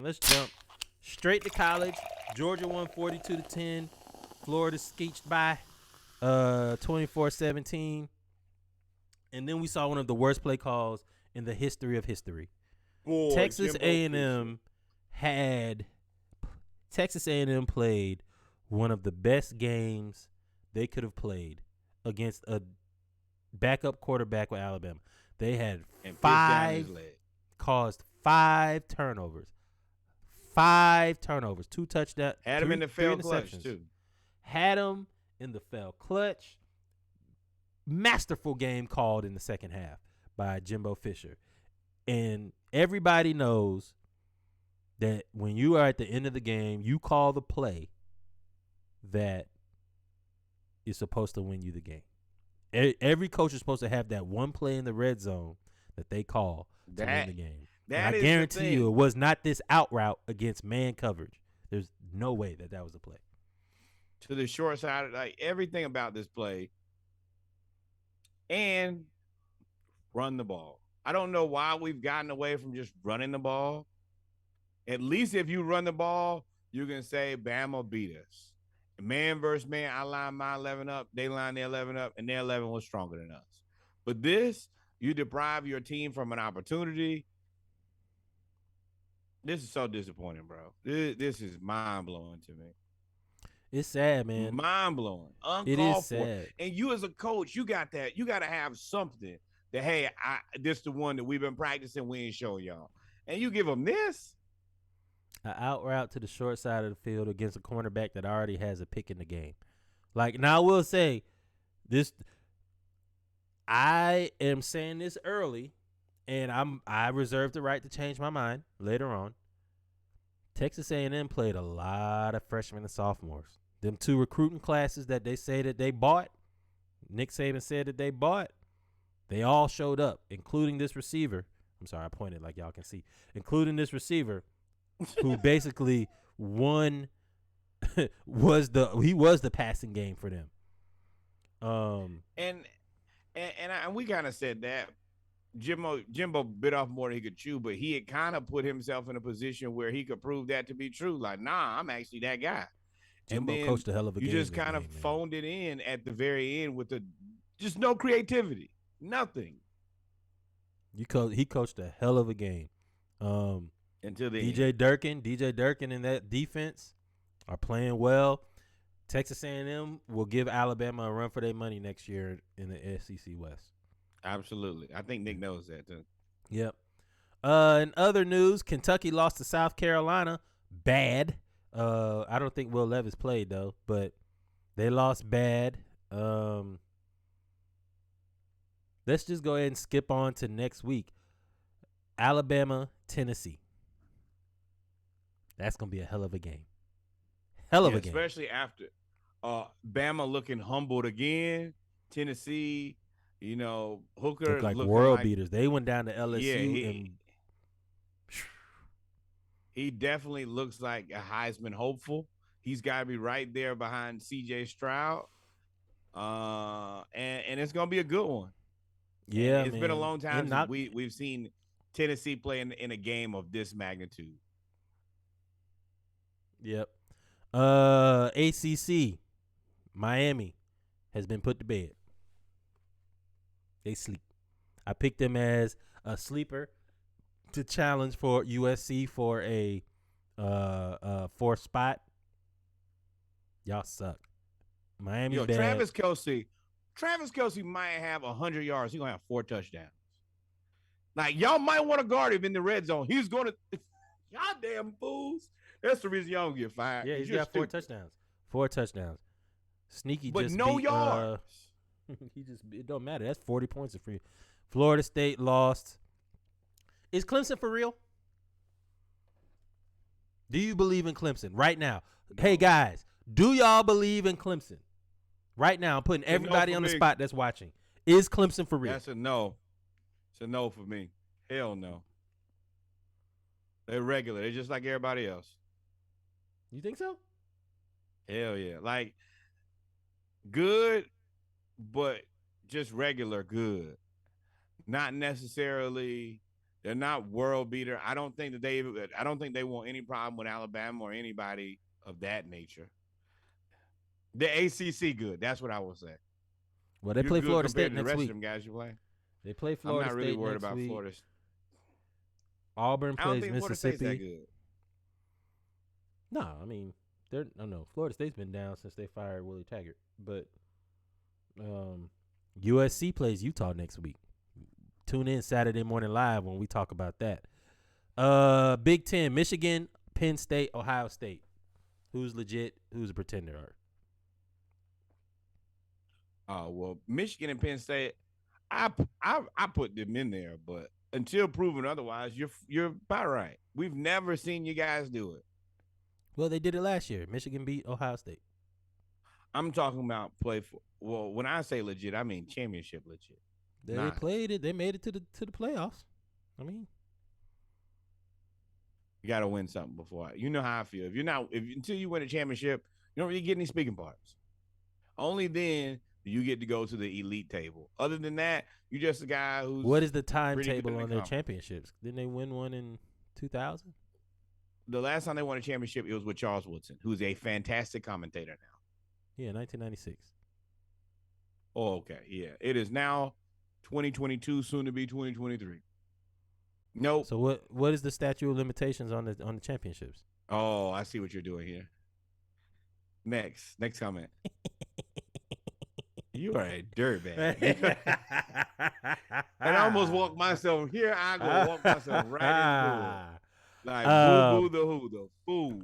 Let's jump straight to college. Georgia won 42-10. Florida skeeched by 24-17. And then we saw one of the worst play calls in the history of history. Boy, Texas Jimbo A&M had Texas A&M played one of the best games they could have played against a backup quarterback with Alabama. They had and five his leg. caused 5 turnovers. 5 turnovers, 2 touchdowns, Had him in the fail clutch too. Had him in the fail clutch. Masterful game called in the second half by Jimbo Fisher. And everybody knows that when you are at the end of the game, you call the play that is supposed to win you the game. Every coach is supposed to have that one play in the red zone that they call to win the game. And I guarantee you it was not this out route against man coverage. There's no way that was a play. To the short side, like everything about this play, and run the ball. I don't know why we've gotten away from just running the ball. At least if you run the ball, you can say Bama beat us. Man versus man, I line my 11 up, they line their 11 up, and their 11 was stronger than us. But this, you deprive your team from an opportunity. This is so disappointing, bro. This is mind-blowing to me. It's sad, man. Mind-blowing. Uncalled it is for. sad. And you as a coach, you got that. You got to have something that, hey, this is the one that we've been practicing, we ain't showing y'all. And you give them this? An out route to the short side of the field against a cornerback that already has a pick in the game. Like, now I will say this, I am saying this early, and I reserve the right to change my mind later on. Texas A&M played a lot of freshmen and sophomores. Them 2 recruiting classes that they say that they bought, Nick Saban said that they bought, they all showed up, including this receiver. I'm sorry, I pointed like y'all can see. Including this receiver who basically won was the passing game for them. And we kind of said that Jimbo bit off more than he could chew, but he had kind of put himself in a position where he could prove that to be true. Like, nah, I'm actually that guy. Jimbo coached a hell of a game. You just kind of phoned it in at the very end with just no creativity, nothing. He coached a hell of a game. Until the DJ Durkin and that defense are playing well. Texas A&M will give Alabama a run for their money next year in the SEC West. Absolutely. I think Nick knows that too. Yep. In other news, Kentucky lost to South Carolina. Bad. I don't think Will Levis played though, but they lost bad. Let's just go ahead and skip on to next week. Alabama, Tennessee. That's going to be a hell of a game. Hell of a game. Especially after Bama looking humbled again. Tennessee, Hooker look like world beaters. They went down to LSU and he definitely looks like a Heisman hopeful. He's got to be right there behind C.J. Stroud. And it's going to be a good one. Yeah, and it's been a long time since we've seen Tennessee play in a game of this magnitude. Yep. ACC, Miami has been put to bed. They sleep. I picked them as a sleeper to challenge for USC for a 4th spot. Y'all suck. Miami's bad. Travis Kelce might have 100 yards. He's going to have 4 touchdowns. Like, y'all might want to guard him in the red zone. He's going to – y'all damn fools. That's the reason y'all don't get fired. Yeah, he's got 4 touchdowns. 4 touchdowns. Sneaky but just no beat, yards. It don't matter. That's 40 points of free. Florida State lost. Is Clemson for real? Do you believe in Clemson right now? No. Hey, guys, do y'all believe in Clemson? Right now, I'm putting everybody on the spot that's watching. Is Clemson for real? That's a no. It's a no for me. Hell no. They're regular. They're just like everybody else. You think so? Hell yeah. Like, good, but just regular good. Not necessarily They're not world beater. I don't think they want any problem with Alabama or anybody of that nature. The ACC good. That's what I will say. Well, they You're play good Florida compared State to the next rest of week. them guys you play. They play I'm Florida not really State worried next about week. Florida. Auburn I don't plays think Florida State's that Mississippi. good. No, I mean no. Florida State's been down since they fired Willie Taggart, but USC plays Utah next week. Tune in Saturday morning live when we talk about that. Big Ten: Michigan, Penn State, Ohio State. Who's legit? Who's a pretender? Well, Michigan and Penn State, I put them in there, but until proven otherwise, you're about right. We've never seen you guys do it. Well, they did it last year. Michigan beat Ohio State. I'm talking about play for. Well, when I say legit, I mean championship legit. They played it. They made it to the playoffs. I mean, you got to win something before. You know how I feel. Until you win a championship, you don't really get any speaking parts. Only then do you get to go to the elite table. Other than that, you're just a guy who's. What is the timetable on their championships? Didn't they win one in 2000? The last time they won a championship, it was with Charles Woodson, who's a fantastic commentator now. Yeah, 1996. Oh, okay. Yeah. It is now 2022, soon to be 2023. Nope. So what is the statute of limitations on the championships? Oh, I see what you're doing here. Next comment. You are a dirtbag. And I almost walked myself here. I go walk myself right into it. Like boo boo the fool.